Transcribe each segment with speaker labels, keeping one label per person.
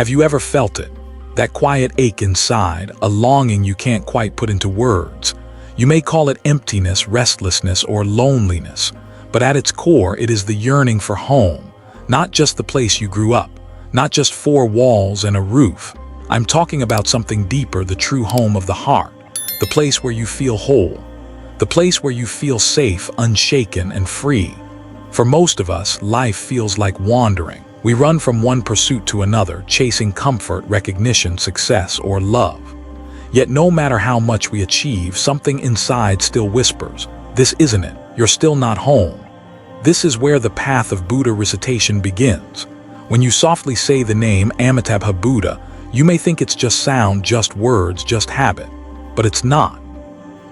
Speaker 1: Have you ever felt it? That quiet ache inside, a longing you can't quite put into words. You may call it emptiness, restlessness, or loneliness, but at its core it is the yearning for home, not just the place you grew up, not just four walls and a roof. I'm talking about something deeper, the true home of the heart, the place where you feel whole, the place where you feel safe, unshaken, and free. For most of us, life feels like wandering. We run from one pursuit to another, chasing comfort, recognition, success, or love. Yet no matter how much we achieve, something inside still whispers, "This isn't it. You're still not home." This is where the path of Buddha recitation begins. When you softly say the name Amitabha Buddha, you may think it's just sound, just words, just habit. But it's not.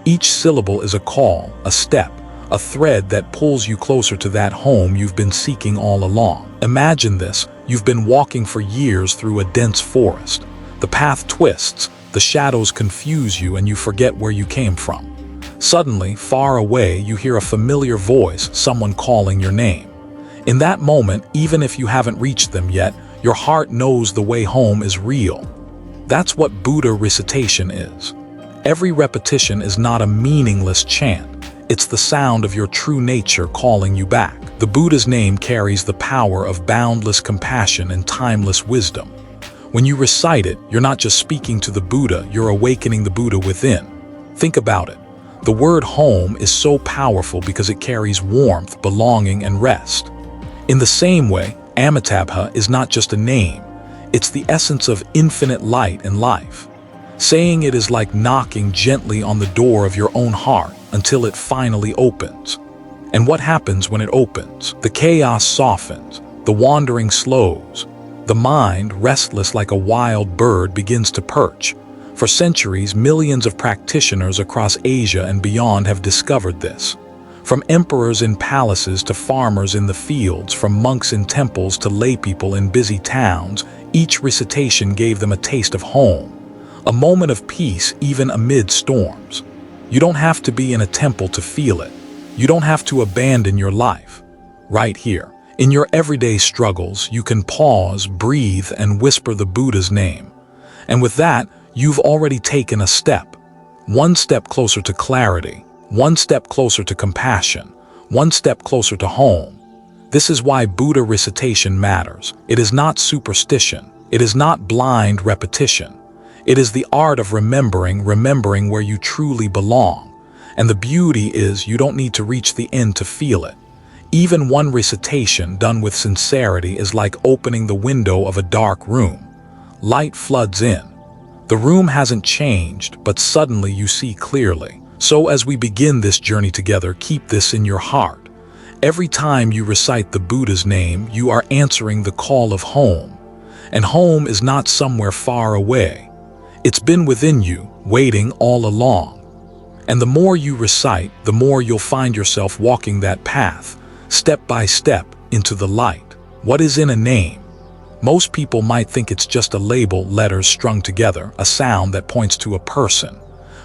Speaker 1: Each syllable is a call, a step, a thread that pulls you closer to that home you've been seeking all along. Imagine this: you've been walking for years through a dense forest. The path twists, the shadows confuse you, and you forget where you came from. Suddenly, far away, you hear a familiar voice, someone calling your name. In that moment, even if you haven't reached them yet, your heart knows the way home is real. That's what Buddha recitation is. Every repetition is not a meaningless chant. It's the sound of your true nature calling you back. The Buddha's name carries the power of boundless compassion and timeless wisdom. When you recite it, you're not just speaking to the Buddha, you're awakening the Buddha within. Think about it. The word home is so powerful because it carries warmth, belonging, and rest. In the same way, Amitabha is not just a name. It's the essence of infinite light and life. Saying it is like knocking gently on the door of your own heart until it finally opens. And what happens when it opens? The chaos softens, the wandering slows. The mind, restless like a wild bird, begins to perch. For centuries, millions of practitioners across Asia and beyond have discovered this. From emperors in palaces to farmers in the fields, from monks in temples to laypeople in busy towns, each recitation gave them a taste of home, a moment of peace even amid storms. You don't have to be in a temple to feel it. You don't have to abandon your life. Right here, in your everyday struggles, you can pause, breathe, and whisper the Buddha's name. And with that, you've already taken a step. One step closer to clarity, one step closer to compassion, one step closer to home. This is why Buddha recitation matters. It is not superstition. It is not blind repetition. It is the art of remembering where you truly belong. And the beauty is you don't need to reach the end to feel it. Even one recitation done with sincerity is like opening the window of a dark room. Light floods in. The room hasn't changed, but suddenly you see clearly. So as we begin this journey together, keep this in your heart. Every time you recite the Buddha's name, you are answering the call of home. And home is not somewhere far away. It's been within you, waiting all along. And the more you recite, the more you'll find yourself walking that path, step by step, into the light. What is in a name? Most people might think it's just a label, letters strung together, a sound that points to a person.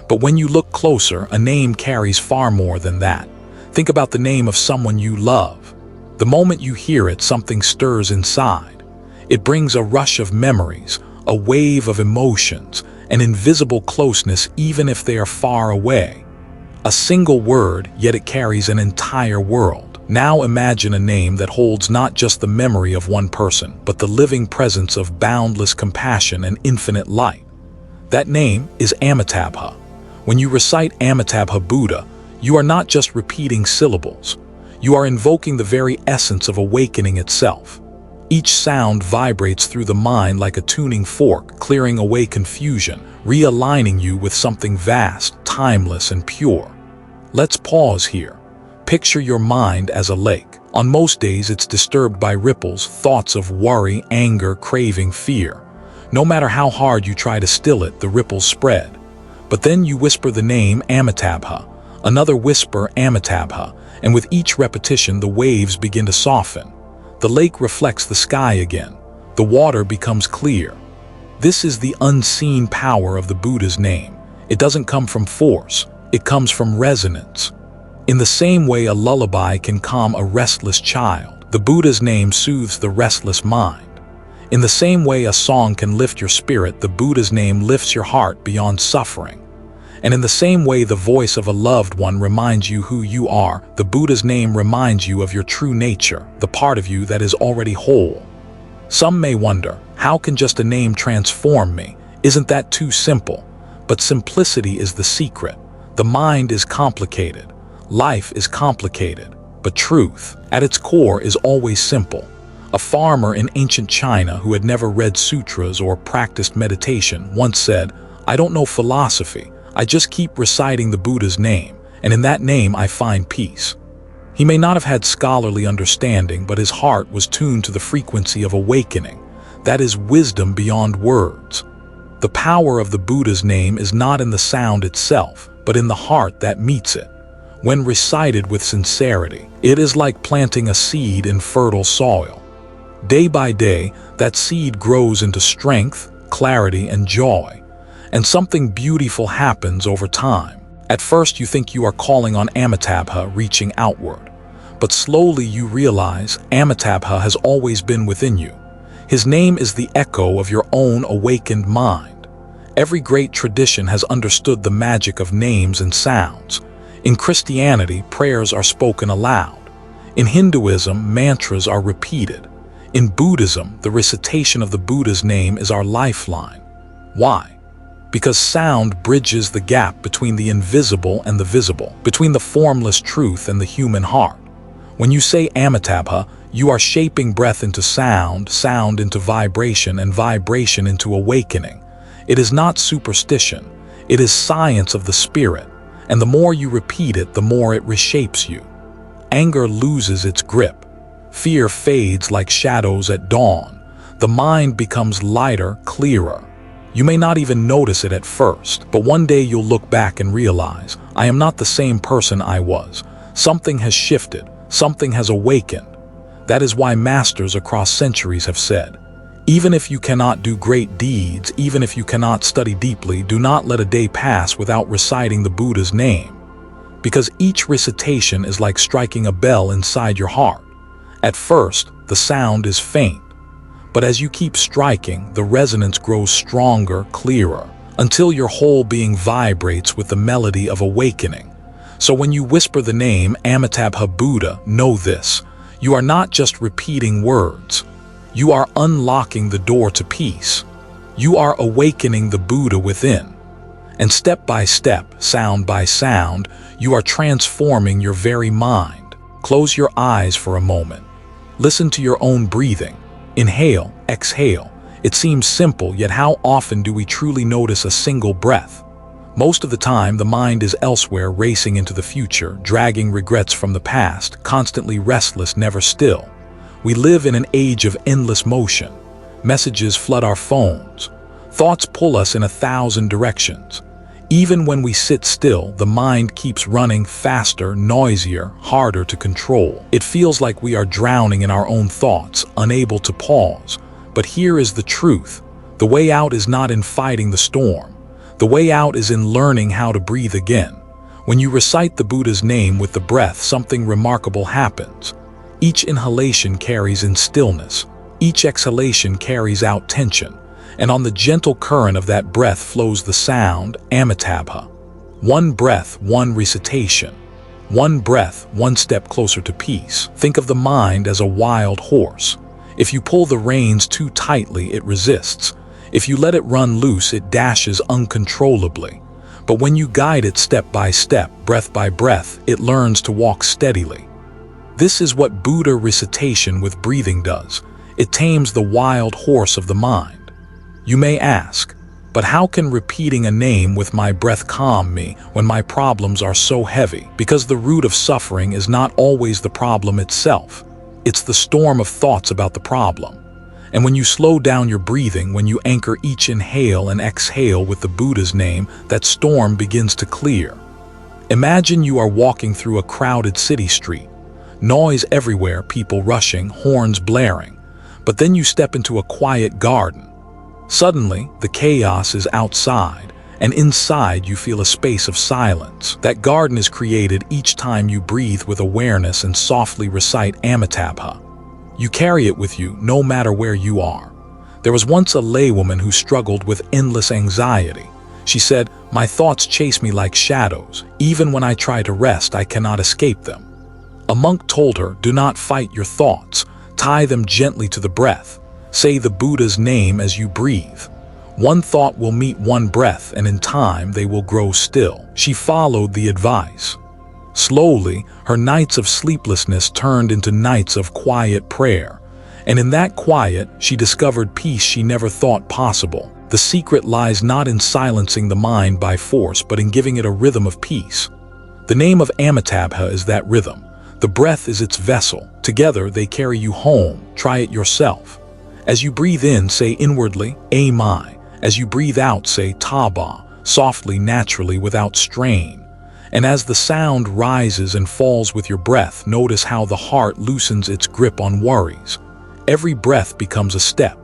Speaker 1: But when you look closer, a name carries far more than that. Think about the name of someone you love. The moment you hear it, something stirs inside. It brings a rush of memories, a wave of emotions, an invisible closeness even if they are far away. A single word, yet it carries an entire world. Now imagine a name that holds not just the memory of one person, but the living presence of boundless compassion and infinite light. That name is Amitabha. When you recite Amitabha Buddha, you are not just repeating syllables. You are invoking the very essence of awakening itself. Each sound vibrates through the mind like a tuning fork, clearing away confusion, realigning you with something vast, timeless, and pure. Let's pause here. Picture your mind as a lake. On most days, it's disturbed by ripples, thoughts of worry, anger, craving, fear. No matter how hard you try to still it, the ripples spread. But then you whisper the name Amitabha, another whisper Amitabha, and with each repetition, the waves begin to soften. The lake reflects the sky again. The water becomes clear. This is the unseen power of the Buddha's name. It doesn't come from force. It comes from resonance. In the same way a lullaby can calm a restless child, the Buddha's name soothes the restless mind. In the same way a song can lift your spirit, the Buddha's name lifts your heart beyond suffering. And in the same way the voice of a loved one reminds you who you are, the Buddha's name reminds you of your true nature, the part of you that is already whole. Some may wonder, how can just a name transform me? Isn't that too simple? But simplicity is the secret. The mind is complicated. Life is complicated. But truth, at its core, is always simple. A farmer in ancient China who had never read sutras or practiced meditation once said, "I don't know philosophy. I just keep reciting the Buddha's name, and in that name I find peace." He may not have had scholarly understanding, but his heart was tuned to the frequency of awakening. That is wisdom beyond words. The power of the Buddha's name is not in the sound itself, but in the heart that meets it. When recited with sincerity, it is like planting a seed in fertile soil. Day by day, that seed grows into strength, clarity, and joy. And something beautiful happens over time. At first you think you are calling on Amitabha, reaching outward. But slowly you realize Amitabha has always been within you. His name is the echo of your own awakened mind. Every great tradition has understood the magic of names and sounds. In Christianity, prayers are spoken aloud. In Hinduism, mantras are repeated. In Buddhism, the recitation of the Buddha's name is our lifeline. Why? Because sound bridges the gap between the invisible and the visible, between the formless truth and the human heart. When you say Amitabha, you are shaping breath into sound, sound into vibration, and vibration into awakening. It is not superstition. It is science of the spirit. And the more you repeat it, the more it reshapes you. Anger loses its grip. Fear fades like shadows at dawn. The mind becomes lighter, clearer. You may not even notice it at first, but one day you'll look back and realize, I am not the same person I was. Something has shifted. Something has awakened. That is why masters across centuries have said, even if you cannot do great deeds, even if you cannot study deeply, do not let a day pass without reciting the Buddha's name. Because each recitation is like striking a bell inside your heart. At first, the sound is faint. But as you keep striking, the resonance grows stronger, clearer, until your whole being vibrates with the melody of awakening. So when you whisper the name Amitabha Buddha, know this. You are not just repeating words. You are unlocking the door to peace. You are awakening the Buddha within. And step by step, sound by sound, you are transforming your very mind. Close your eyes for a moment. Listen to your own breathing. Inhale, exhale. It seems simple, yet how often do we truly notice a single breath? Most of the time, the mind is elsewhere, racing into the future, dragging regrets from the past, constantly restless, never still. We live in an age of endless motion. Messages flood our phones. Thoughts pull us in 1,000 directions. Even when we sit still, the mind keeps running faster, noisier, harder to control. It feels like we are drowning in our own thoughts, unable to pause. But here is the truth. The way out is not in fighting the storm. The way out is in learning how to breathe again. When you recite the Buddha's name with the breath, something remarkable happens. Each inhalation carries in stillness. Each exhalation carries out tension. And on the gentle current of that breath flows the sound, Amitabha. One breath, one recitation. One breath, one step closer to peace. Think of the mind as a wild horse. If you pull the reins too tightly, it resists. If you let it run loose, it dashes uncontrollably. But when you guide it step by step, breath by breath, it learns to walk steadily. This is what Buddha recitation with breathing does. It tames the wild horse of the mind. You may ask, but how can repeating a name with my breath calm me when my problems are so heavy? Because the root of suffering is not always the problem itself. It's the storm of thoughts about the problem. And when you slow down your breathing, when you anchor each inhale and exhale with the Buddha's name, that storm begins to clear. Imagine you are walking through a crowded city street. Noise everywhere, people rushing, horns blaring. But then you step into a quiet garden. Suddenly, the chaos is outside, and inside you feel a space of silence. That garden is created each time you breathe with awareness and softly recite Amitabha. You carry it with you no matter where you are. There was once a laywoman who struggled with endless anxiety. She said, "My thoughts chase me like shadows. Even when I try to rest, I cannot escape them." A monk told her, "Do not fight your thoughts. Tie them gently to the breath. Say the Buddha's name as you breathe. One thought will meet one breath, and in time they will grow still." She followed the advice. Slowly, her nights of sleeplessness turned into nights of quiet prayer. And in that quiet, she discovered peace she never thought possible. The secret lies not in silencing the mind by force, but in giving it a rhythm of peace. The name of Amitabha is that rhythm. The breath is its vessel. Together they carry you home. Try it yourself. As you breathe in, say inwardly, "Amai." As you breathe out, say "Taba," softly, naturally, without strain. And as the sound rises and falls with your breath, notice how the heart loosens its grip on worries. Every breath becomes a step.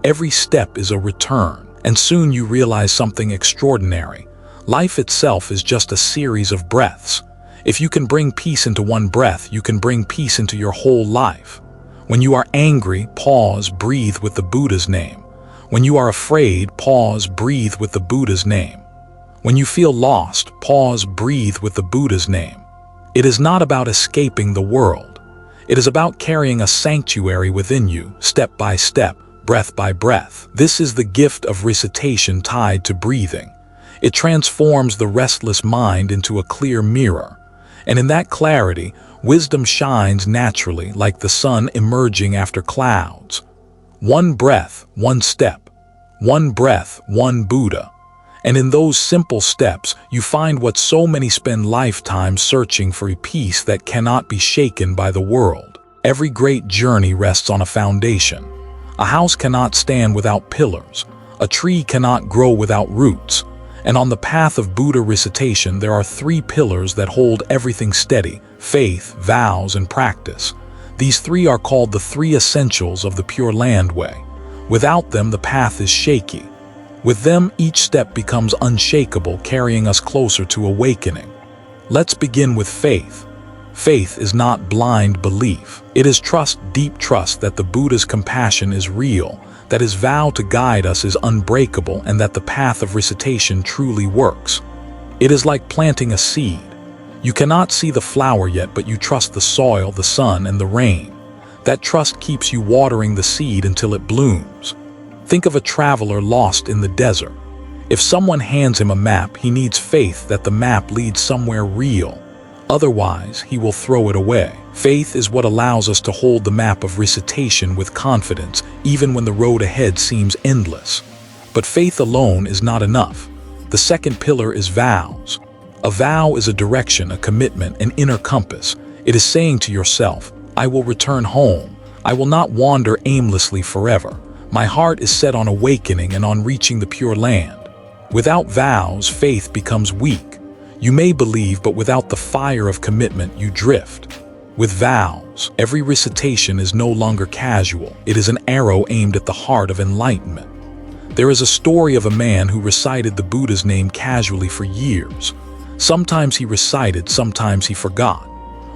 Speaker 1: Every step is a return. And soon you realize something extraordinary. Life itself is just a series of breaths. If you can bring peace into one breath, you can bring peace into your whole life. When you are angry, pause, breathe with the Buddha's name. When you are afraid, pause, breathe with the Buddha's name. When you feel lost, pause, breathe with the Buddha's name. It is not about escaping the world. It is about carrying a sanctuary within you, step by step, breath by breath. This is the gift of recitation tied to breathing. It transforms the restless mind into a clear mirror. And in that clarity, wisdom shines naturally like the sun emerging after clouds. One breath, one step. One breath, one Buddha. And in those simple steps, you find what so many spend lifetimes searching for, a peace that cannot be shaken by the world. Every great journey rests on a foundation. A house cannot stand without pillars. A tree cannot grow without roots. And on the path of Buddha recitation, there are three pillars that hold everything steady: faith, vows, and practice. These three are called the three essentials of the Pure Land Way. Without them, the path is shaky. With them, each step becomes unshakable, carrying us closer to awakening. Let's begin with faith. Faith is not blind belief. It is trust, deep trust that the Buddha's compassion is real, that his vow to guide us is unbreakable, and that the path of recitation truly works. It is like planting a seed. You cannot see the flower yet, but you trust the soil, the sun, and the rain. That trust keeps you watering the seed until it blooms. Think of a traveler lost in the desert. If someone hands him a map, he needs faith that the map leads somewhere real. Otherwise, he will throw it away. Faith is what allows us to hold the map of recitation with confidence, even when the road ahead seems endless. But faith alone is not enough. The second pillar is vows. A vow is a direction, a commitment, an inner compass. It is saying to yourself, "I will return home. I will not wander aimlessly forever. My heart is set on awakening and on reaching the Pure Land." Without vows, faith becomes weak. You may believe, but without the fire of commitment, you drift. With vows, every recitation is no longer casual. It is an arrow aimed at the heart of enlightenment. There is a story of a man who recited the Buddha's name casually for years. Sometimes he recited, sometimes he forgot.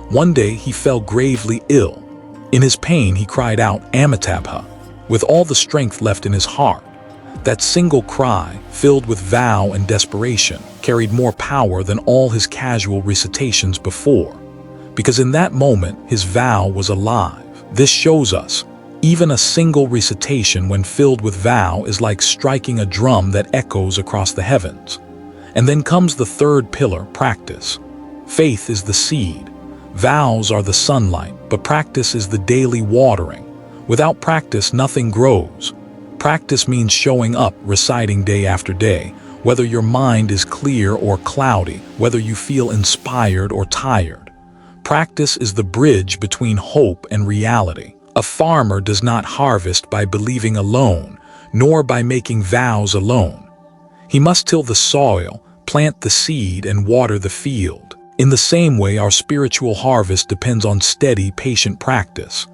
Speaker 1: One day he fell gravely ill. In his pain, he cried out, "Amitabha," with all the strength left in his heart. That single cry, filled with vow and desperation, carried more power than all his casual recitations before. Because in that moment, his vow was alive. This shows us, even a single recitation when filled with vow is like striking a drum that echoes across the heavens. And then comes the third pillar, practice. Faith is the seed. Vows are the sunlight, but practice is the daily watering. Without practice, nothing grows. Practice means showing up, reciting day after day, whether your mind is clear or cloudy, whether you feel inspired or tired. Practice is the bridge between hope and reality. A farmer does not harvest by believing alone, nor by making vows alone. He must till the soil, plant the seed, and water the field. In the same way, our spiritual harvest depends on steady, patient practice.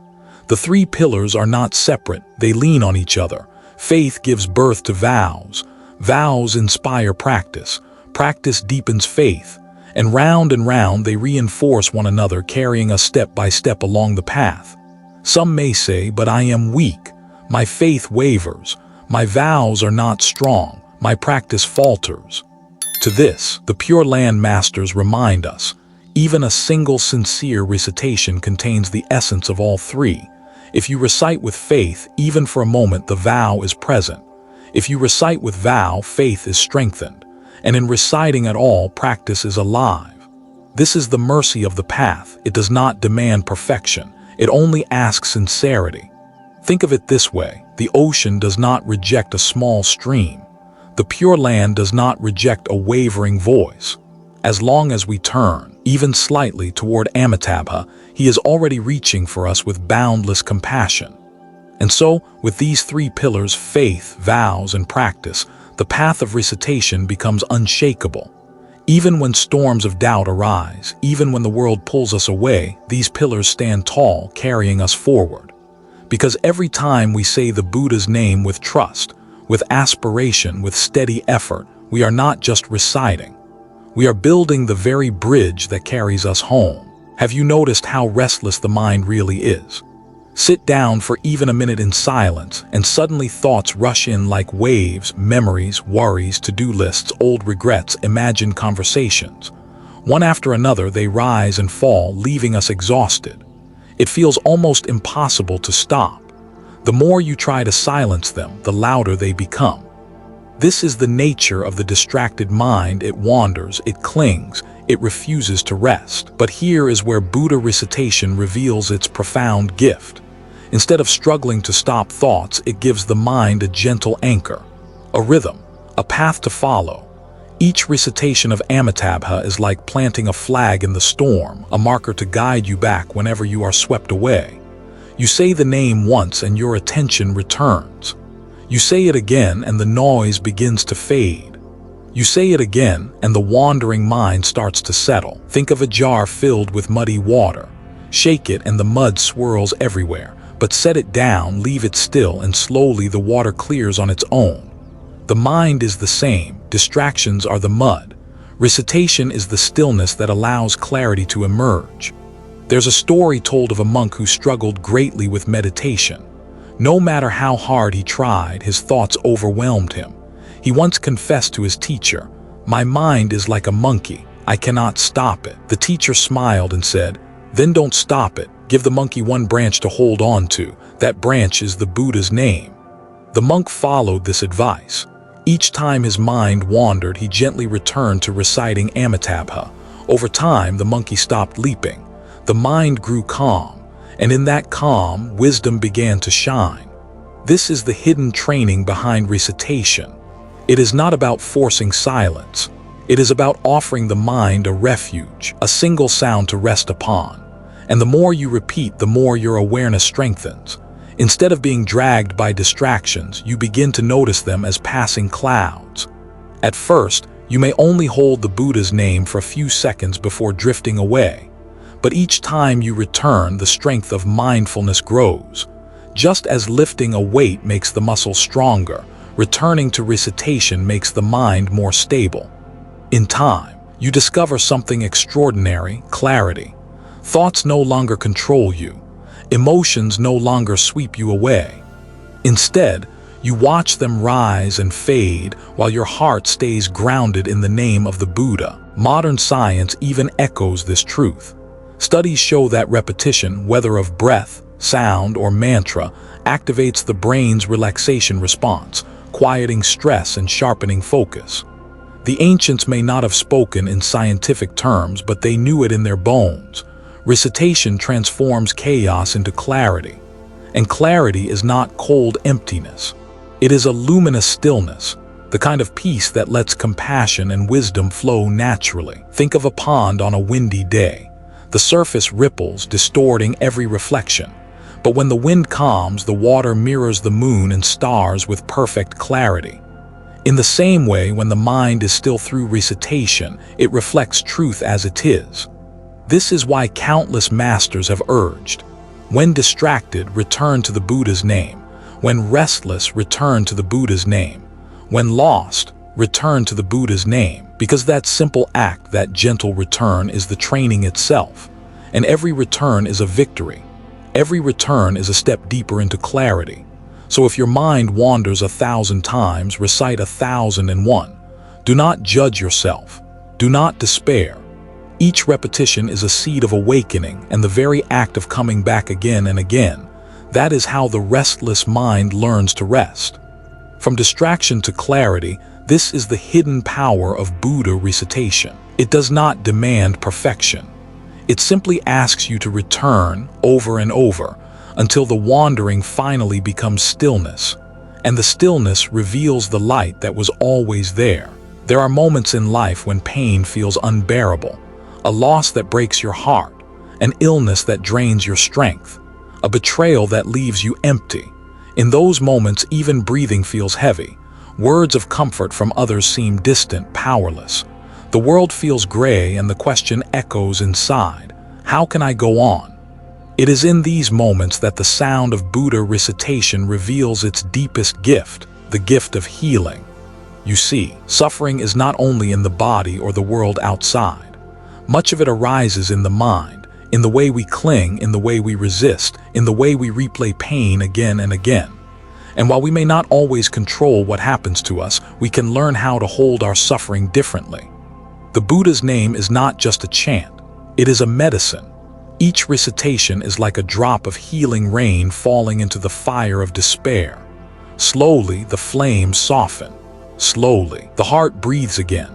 Speaker 1: The three pillars are not separate, they lean on each other. Faith gives birth to vows. Vows inspire practice. Practice deepens faith. And round they reinforce one another, carrying us step by step along the path. Some may say, "But I am weak." My faith wavers. My vows are not strong. My practice falters. To this, the Pure Land Masters remind us, even a single sincere recitation contains the essence of all three. If you recite with faith, even for a moment, the vow is present. If you recite with vow, faith is strengthened. And in reciting at all, practice is alive. This is the mercy of the path. It does not demand perfection. It only asks sincerity. Think of it this way: the ocean does not reject a small stream. The Pure Land does not reject a wavering voice. As long as we turn, even slightly, toward Amitabha, he is already reaching for us with boundless compassion. And so, with these three pillars, faith, vows, and practice, the path of recitation becomes unshakable. Even when storms of doubt arise, even when the world pulls us away, these pillars stand tall, carrying us forward. Because every time we say the Buddha's name with trust, with aspiration, with steady effort, we are not just reciting. We are building the very bridge that carries us home. Have you noticed how restless the mind really is? Sit down for even a minute in silence, and suddenly thoughts rush in like waves: memories, worries, to-do lists, old regrets, imagined conversations. One after another, they rise and fall, leaving us exhausted. It feels almost impossible to stop. The more you try to silence them, the louder they become. This is the nature of the distracted mind. It wanders, it clings, it refuses to rest. But here is where Buddha recitation reveals its profound gift. Instead of struggling to stop thoughts, it gives the mind a gentle anchor, a rhythm, a path to follow. Each recitation of Amitabha is like planting a flag in the storm, a marker to guide you back whenever you are swept away. You say the name once and your attention returns. You say it again and the noise begins to fade. You say it again and the wandering mind starts to settle. Think of a jar filled with muddy water. Shake it and the mud swirls everywhere. But set it down, leave it still, and slowly the water clears on its own. The mind is the same. Distractions are the mud. Recitation is the stillness that allows clarity to emerge. There's a story told of a monk who struggled greatly with meditation. No matter how hard he tried, his thoughts overwhelmed him. He once confessed to his teacher, "My mind is like a monkey. I cannot stop it." The teacher smiled and said, "Then don't stop it. Give the monkey one branch to hold on to. That branch is the Buddha's name." The monk followed this advice. Each time his mind wandered, he gently returned to reciting Amitabha. Over time, the monkey stopped leaping. The mind grew calm, and in that calm, wisdom began to shine. This is the hidden training behind recitation. It is not about forcing silence. It is about offering the mind a refuge, a single sound to rest upon. And the more you repeat, the more your awareness strengthens. Instead of being dragged by distractions, you begin to notice them as passing clouds. At first, you may only hold the Buddha's name for a few seconds before drifting away. But each time you return, the strength of mindfulness grows. Just as lifting a weight makes the muscle stronger, returning to recitation makes the mind more stable. In time, you discover something extraordinary: clarity. Thoughts no longer control you. Emotions no longer sweep you away. Instead, you watch them rise and fade while your heart stays grounded in the name of the Buddha. Modern science even echoes this truth. Studies show that repetition, whether of breath, sound, or mantra, activates the brain's relaxation response, quieting stress and sharpening focus. The ancients may not have spoken in scientific terms, but they knew it in their bones. Recitation transforms chaos into clarity. And clarity is not cold emptiness. It is a luminous stillness, the kind of peace that lets compassion and wisdom flow naturally. Think of a pond on a windy day. The surface ripples, distorting every reflection. But when the wind calms, the water mirrors the moon and stars with perfect clarity. In the same way, when the mind is still through recitation, it reflects truth as it is. This is why countless masters have urged, when distracted, return to the Buddha's name. When restless, return to the Buddha's name. When lost, return to the Buddha's name. Because that simple act, that gentle return, is the training itself. And every return is a victory. Every return is a step deeper into clarity. So if your mind wanders 1,000 times, recite 1,001. Do not judge yourself. Do not despair. Each repetition is a seed of awakening and the very act of coming back again and again. That is how the restless mind learns to rest. From distraction to clarity, this is the hidden power of Buddha recitation. It does not demand perfection. It simply asks you to return over and over until the wandering finally becomes stillness, and the stillness reveals the light that was always there. There are moments in life when pain feels unbearable, a loss that breaks your heart, an illness that drains your strength, a betrayal that leaves you empty. In those moments, even breathing feels heavy. Words of comfort from others seem distant, powerless. The world feels gray and the question echoes inside, how can I go on? It is in these moments that the sound of Buddha recitation reveals its deepest gift, the gift of healing. You see, suffering is not only in the body or the world outside. Much of it arises in the mind, in the way we cling, in the way we resist, in the way we replay pain again and again. And while we may not always control what happens to us, we can learn how to hold our suffering differently. The Buddha's name is not just a chant, it is a medicine. Each recitation is like a drop of healing rain falling into the fire of despair. Slowly, the flames soften. Slowly, the heart breathes again.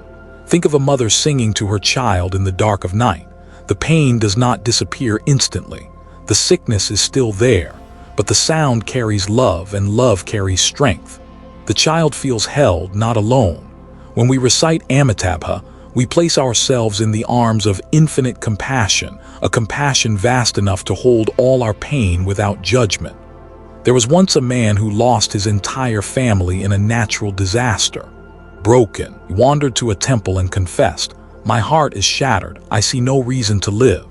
Speaker 1: Think of a mother singing to her child in the dark of night. The pain does not disappear instantly. The sickness is still there, but the sound carries love and love carries strength. The child feels held, not alone. When we recite Amitabha, we place ourselves in the arms of infinite compassion, a compassion vast enough to hold all our pain without judgment. There was once a man who lost his entire family in a natural disaster. Broken, he wandered to a temple and confessed, "My heart is shattered, I see no reason to live."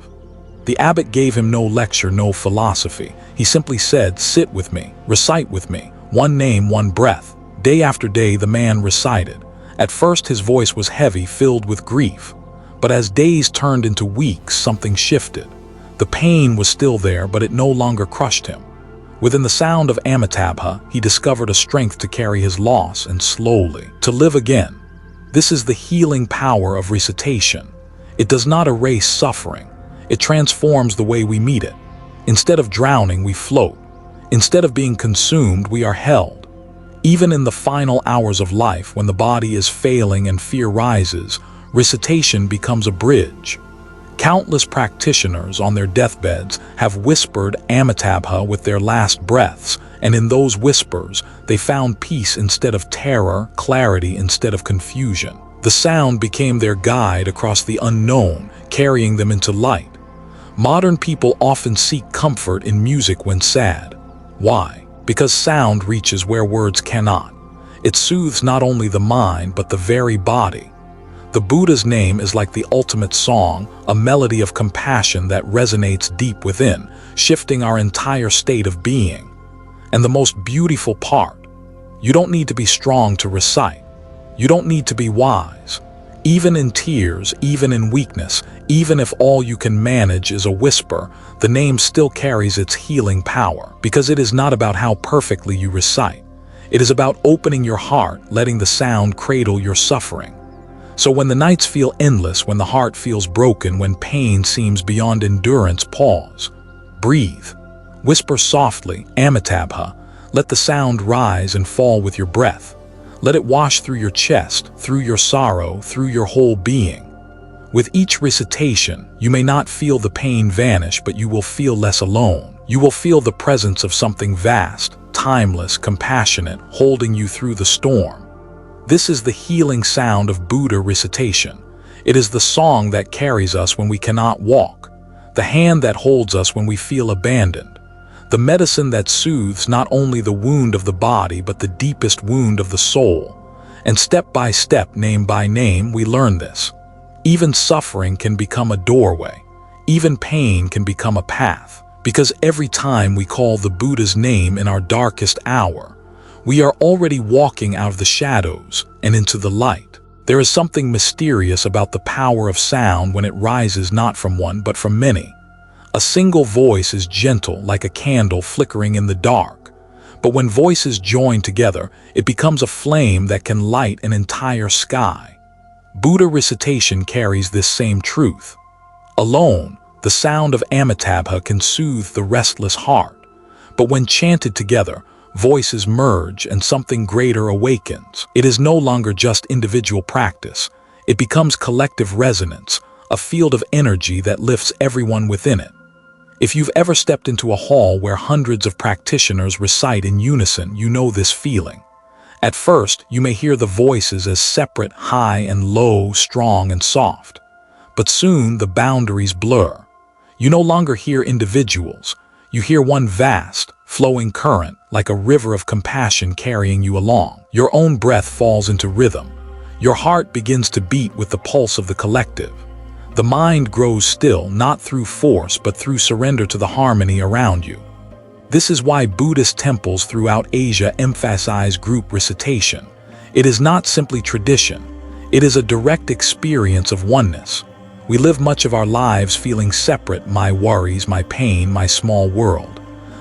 Speaker 1: The abbot gave him no lecture, no philosophy. He simply said, "Sit with me, recite with me, one name, one breath." Day after day the man recited. At first his voice was heavy, filled with grief. But as days turned into weeks, something shifted. The pain was still there, but it no longer crushed him. Within the sound of Amitabha, he discovered a strength to carry his loss and slowly to live again. This is the healing power of recitation. It does not erase suffering. It transforms the way we meet it. Instead of drowning, we float. Instead of being consumed, we are held. Even in the final hours of life, when the body is failing and fear rises, recitation becomes a bridge. Countless practitioners on their deathbeds have whispered Amitabha with their last breaths, and in those whispers, they found peace instead of terror, clarity instead of confusion. The sound became their guide across the unknown, carrying them into light. Modern people often seek comfort in music when sad. Why? Because sound reaches where words cannot. It soothes not only the mind, but the very body. The Buddha's name is like the ultimate song, a melody of compassion that resonates deep within, shifting our entire state of being. And the most beautiful part, you don't need to be strong to recite. You don't need to be wise. Even in tears, even in weakness, even if all you can manage is a whisper, the name still carries its healing power, because it is not about how perfectly you recite. It is about opening your heart, letting the sound cradle your suffering. So when the nights feel endless, when the heart feels broken, when pain seems beyond endurance, pause. Breathe. Whisper softly, Amitabha. Let the sound rise and fall with your breath. Let it wash through your chest, through your sorrow, through your whole being. With each recitation, you may not feel the pain vanish, but you will feel less alone. You will feel the presence of something vast, timeless, compassionate, holding you through the storm. This is the healing sound of Buddha recitation. It is the song that carries us when we cannot walk, the hand that holds us when we feel abandoned, the medicine that soothes not only the wound of the body but the deepest wound of the soul. And step by step, name by name, we learn this. Even suffering can become a doorway. Even pain can become a path. Because every time we call the Buddha's name in our darkest hour, we are already walking out of the shadows and into the light. There is something mysterious about the power of sound when it rises not from one but from many. A single voice is gentle like a candle flickering in the dark, But when voices join together, it becomes a flame that can light an entire sky. Buddha recitation carries this same truth. Alone, the sound of Amitabha can soothe the restless heart. But when chanted together, voices merge and something greater awakens. It is no longer just individual practice. It becomes collective resonance, a field of energy that lifts everyone within it. If you've ever stepped into a hall where hundreds of practitioners recite in unison, you know this feeling. At first, you may hear the voices as separate, high and low, strong and soft. But soon the boundaries blur. You no longer hear individuals. You hear one vast, flowing current, like a river of compassion carrying you along. Your own breath falls into rhythm. Your heart begins to beat with the pulse of the collective. The mind grows still, not through force, but through surrender to the harmony around you. This is why Buddhist temples throughout Asia emphasize group recitation. It is not simply tradition. It is a direct experience of oneness. We live much of our lives feeling separate, my worries, my pain, my small world.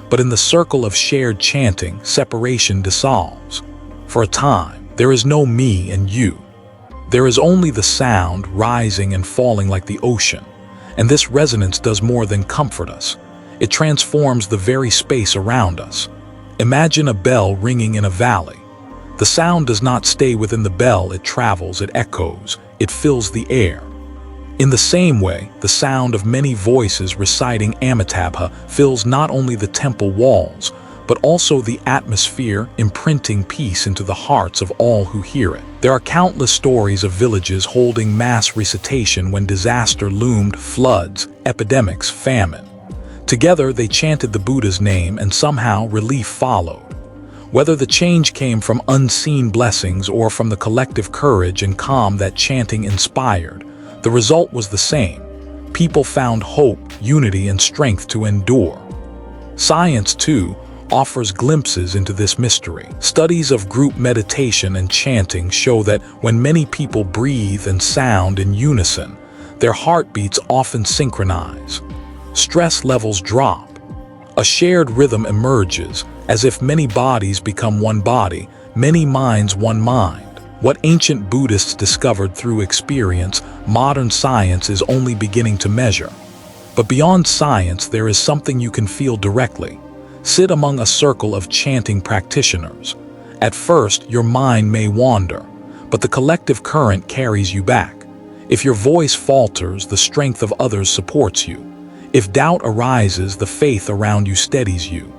Speaker 1: But in the circle of shared chanting, separation dissolves. For a time, there is no me and you. There is only the sound rising and falling like the ocean, and this resonance does more than comfort us. It transforms the very space around us. Imagine a bell ringing in a valley. The sound does not stay within the bell, it travels, it echoes, it fills the air. In the same way, the sound of many voices reciting Amitabha fills not only the temple walls, but also the atmosphere, imprinting peace into the hearts of all who hear it. There are countless stories of villages holding mass recitation when disaster loomed: floods, epidemics, famine. Together they chanted the Buddha's name and somehow relief followed. Whether the change came from unseen blessings or from the collective courage and calm that chanting inspired, the result was the same. People found hope, unity, and strength to endure. Science, too, offers glimpses into this mystery. Studies of group meditation and chanting show that when many people breathe and sound in unison, their heartbeats often synchronize. Stress levels drop. A shared rhythm emerges, as if many bodies become one body, many minds one mind. What ancient Buddhists discovered through experience, modern science is only beginning to measure. But beyond science, there is something you can feel directly. Sit among a circle of chanting practitioners. At first, your mind may wander, but the collective current carries you back. If your voice falters, the strength of others supports you. If doubt arises, the faith around you steadies you.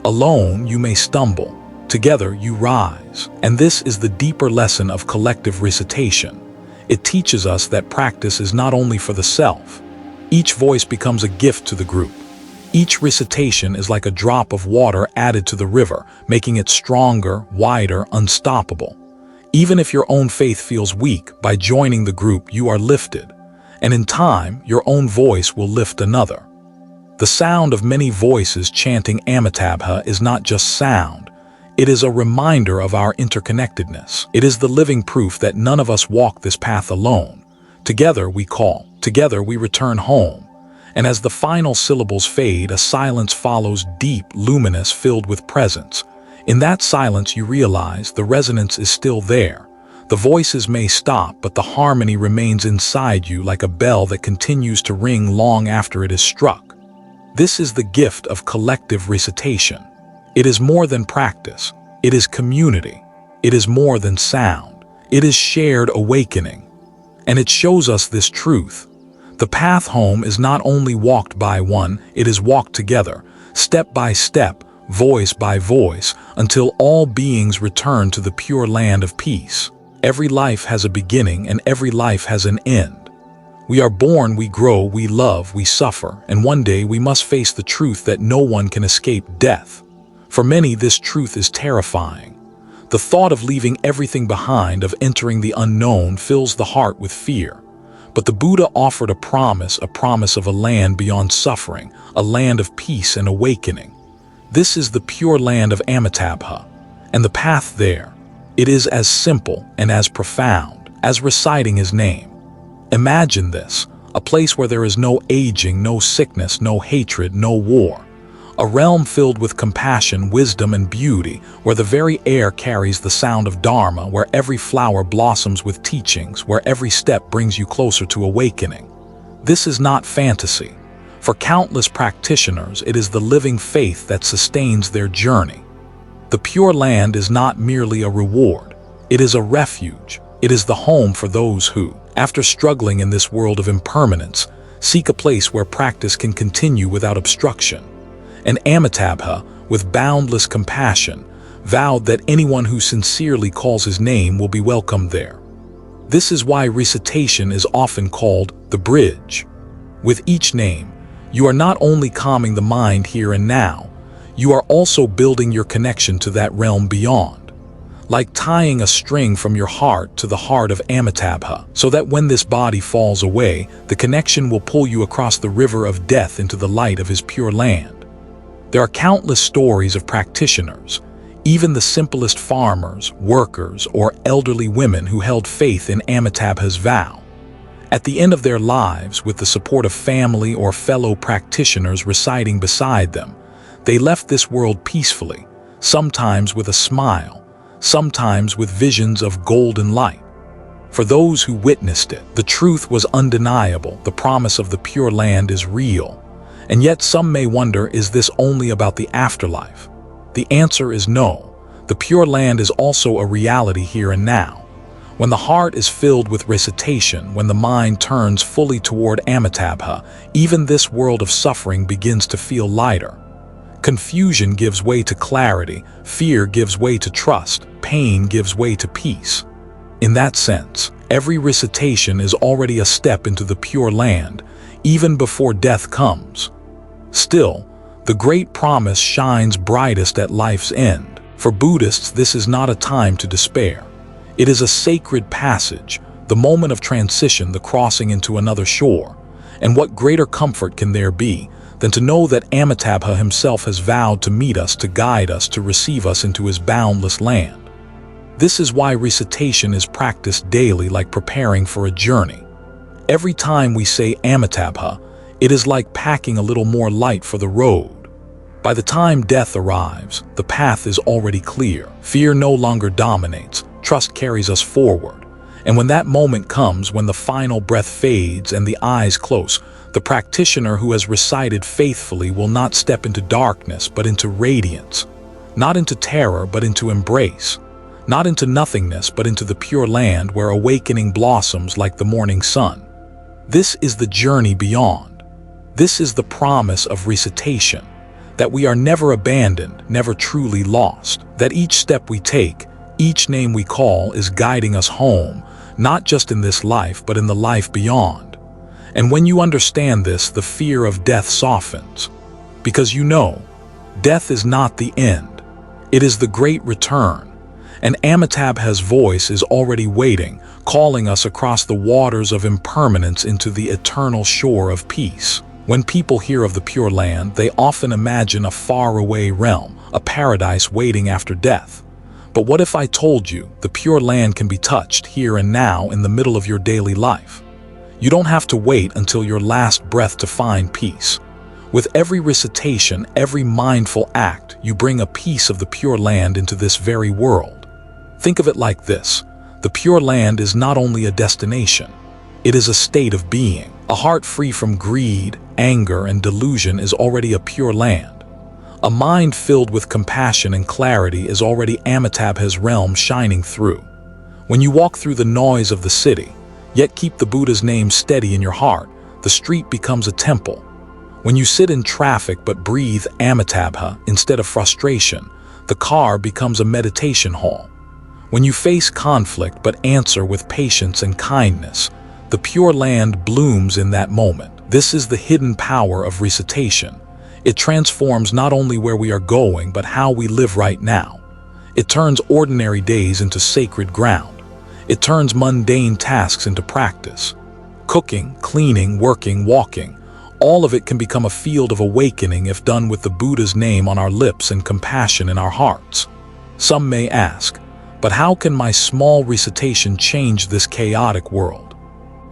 Speaker 1: Alone, you may stumble. Together, you rise. And this is the deeper lesson of collective recitation. It teaches us that practice is not only for the self. Each voice becomes a gift to the group. Each recitation is like a drop of water added to the river, making it stronger, wider, unstoppable. Even if your own faith feels weak, by joining the group you are lifted. And in time, your own voice will lift another. The sound of many voices chanting Amitabha is not just sound. It is a reminder of our interconnectedness. It is the living proof that none of us walk this path alone. Together we call. Together we return home. And as the final syllables fade, a silence follows, deep, luminous, filled with presence. In that silence you realize the resonance is still there. The voices may stop, but the harmony remains inside you like a bell that continues to ring long after it is struck. This is the gift of collective recitation. It is more than practice. It is community. It is more than sound. It is shared awakening. And it shows us this truth. The path home is not only walked by one, it is walked together, step by step, voice by voice, until all beings return to the pure land of peace. Every life has a beginning and every life has an end. We are born, we grow, we love, we suffer, and one day we must face the truth that no one can escape death. For many, this truth is terrifying. The thought of leaving everything behind, of entering the unknown, fills the heart with fear. But the Buddha offered a promise of a land beyond suffering, a land of peace and awakening. This is the pure land of Amitabha, and the path there. It is as simple and as profound as reciting his name. Imagine this, a place where there is no aging, no sickness, no hatred, no war. A realm filled with compassion, wisdom, and beauty, where the very air carries the sound of Dharma, where every flower blossoms with teachings, where every step brings you closer to awakening. This is not fantasy. For countless practitioners, it is the living faith that sustains their journey. The Pure Land is not merely a reward. It is a refuge. It is the home for those who, after struggling in this world of impermanence, seek a place where practice can continue without obstruction. And Amitabha, with boundless compassion, vowed that anyone who sincerely calls his name will be welcomed there. This is why recitation is often called the bridge. With each name, you are not only calming the mind here and now, you are also building your connection to that realm beyond, like tying a string from your heart to the heart of Amitabha, so that when this body falls away, the connection will pull you across the river of death into the light of his pure land. There are countless stories of practitioners, even the simplest farmers, workers, or elderly women who held faith in Amitabha's vow. At the end of their lives, with the support of family or fellow practitioners reciting beside them, they left this world peacefully, sometimes with a smile, sometimes with visions of golden light. For those who witnessed it, the truth was undeniable. The promise of the Pure Land is real. And yet some may wonder, is this only about the afterlife? The answer is no. The Pure Land is also a reality here and now. When the heart is filled with recitation, when the mind turns fully toward Amitabha, even this world of suffering begins to feel lighter. Confusion gives way to clarity, fear gives way to trust, pain gives way to peace. In that sense, every recitation is already a step into the Pure Land, even before death comes. Still, the great promise shines brightest at life's end. For Buddhists, this is not a time to despair. It is a sacred passage, the moment of transition, the crossing into another shore. And what greater comfort can there be than to know that Amitabha himself has vowed to meet us, to guide us, to receive us into his boundless land. This is why recitation is practiced daily, like preparing for a journey. Every time we say Amitabha, it is like packing a little more light for the road. By the time death arrives, the path is already clear. Fear no longer dominates. Trust carries us forward. And when that moment comes, when the final breath fades and the eyes close, the practitioner who has recited faithfully will not step into darkness, but into radiance. Not into terror, but into embrace. Not into nothingness, but into the Pure Land where awakening blossoms like the morning sun. This is the journey beyond. This is the promise of recitation, that we are never abandoned, never truly lost, that each step we take, each name we call is guiding us home, not just in this life, but in the life beyond. And when you understand this, the fear of death softens, because you know, death is not the end. It is the great return. And Amitabha's voice is already waiting, calling us across the waters of impermanence into the eternal shore of peace. When people hear of the Pure Land, they often imagine a faraway realm, a paradise waiting after death. But what if I told you the Pure Land can be touched here and now in the middle of your daily life? You don't have to wait until your last breath to find peace. With every recitation, every mindful act, you bring a piece of the Pure Land into this very world. Think of it like this. The Pure Land is not only a destination, it is a state of being. A heart free from greed, anger, and delusion is already a pure land. A mind filled with compassion and clarity is already Amitabha's realm shining through. When you walk through the noise of the city, yet keep the Buddha's name steady in your heart, the street becomes a temple. When you sit in traffic but breathe Amitabha instead of frustration, the car becomes a meditation hall. When you face conflict but answer with patience and kindness, the Pure Land blooms in that moment. This is the hidden power of recitation. It transforms not only where we are going, but how we live right now. It turns ordinary days into sacred ground. It turns mundane tasks into practice. Cooking, cleaning, working, walking, all of it can become a field of awakening if done with the Buddha's name on our lips and compassion in our hearts. Some may ask, but how can my small recitation change this chaotic world?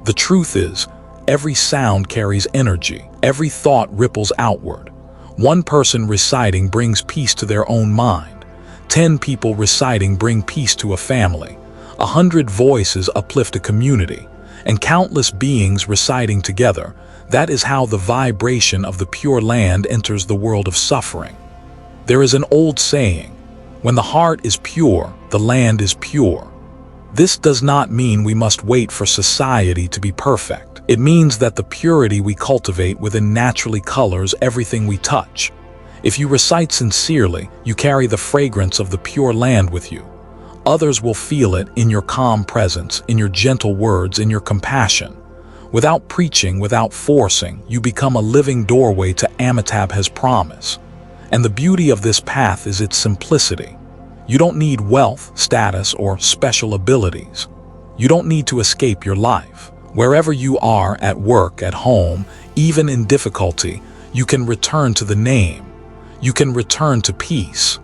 Speaker 1: The truth is, every sound carries energy, every thought ripples outward. One person reciting brings peace to their own mind. 10 people reciting bring peace to a family. 100 voices uplift a community. And countless beings reciting together. That is how the vibration of the Pure Land enters the world of suffering. There is an old saying, when the heart is pure, the land is pure. This does not mean we must wait for society to be perfect. It means that the purity we cultivate within naturally colors everything we touch. If you recite sincerely, you carry the fragrance of the Pure Land with you. Others will feel it in your calm presence, in your gentle words, in your compassion. Without preaching, without forcing, you become a living doorway to Amitabha's promise. And the beauty of this path is its simplicity. You don't need wealth, status, or special abilities. You don't need to escape your life. Wherever you are, at work, at home, even in difficulty, you can return to the name. You can return to peace.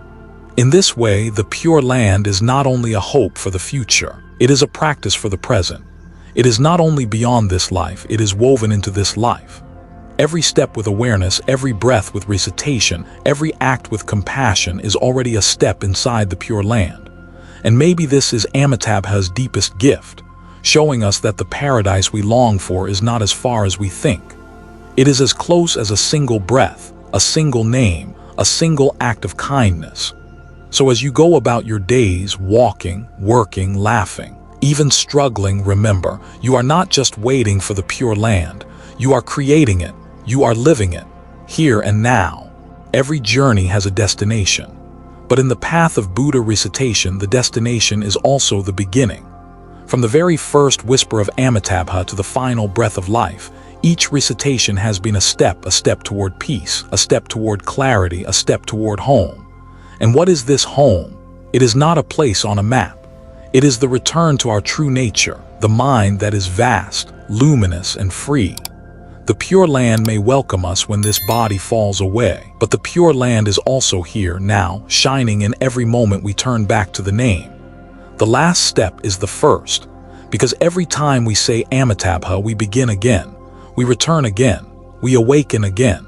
Speaker 1: In this way, the Pure Land is not only a hope for the future, it is a practice for the present. It is not only beyond this life, it is woven into this life. Every step with awareness, every breath with recitation, every act with compassion is already a step inside the Pure Land. And maybe this is Amitabha's deepest gift, showing us that the paradise we long for is not as far as we think. It is as close as a single breath, a single name, a single act of kindness. So as you go about your days, walking, working, laughing, even struggling, remember, you are not just waiting for the Pure Land. You are creating it. You are living it, here and now. Every journey has a destination. But in the path of Buddha recitation, the destination is also the beginning. From the very first whisper of Amitabha to the final breath of life, each recitation has been a step toward peace, a step toward clarity, a step toward home. And what is this home? It is not a place on a map. It is the return to our true nature, the mind that is vast, luminous, and free. The Pure Land may welcome us when this body falls away, but the Pure Land is also here now, shining in every moment we turn back to the name. The last step is the first, because every time we say Amitabha, we begin again, we return again, we awaken again.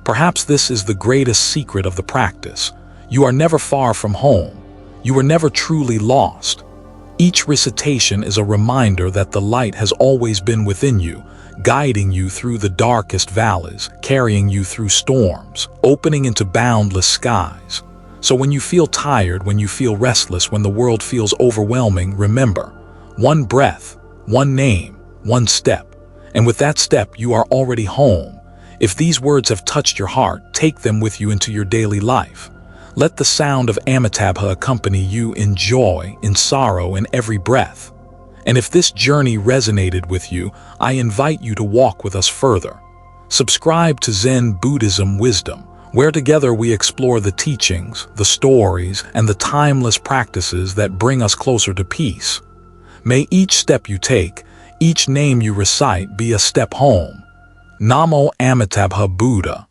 Speaker 1: Perhaps this is the greatest secret of the practice. You are never far from home. You are never truly lost. Each recitation is a reminder that the light has always been within you, guiding you through the darkest valleys, carrying you through storms, opening into boundless skies. So when you feel tired, when you feel restless, when the world feels overwhelming, remember, one breath, one name, one step. And with that step, you are already home. If these words have touched your heart, take them with you into your daily life. Let the sound of Amitabha accompany you in joy, in sorrow, in every breath. And if this journey resonated with you, I invite you to walk with us further. Subscribe to Zen Buddhism Wisdom, where together we explore the teachings, the stories, and the timeless practices that bring us closer to peace. May each step you take, each name you recite be a step home. Namo Amitabha Buddha.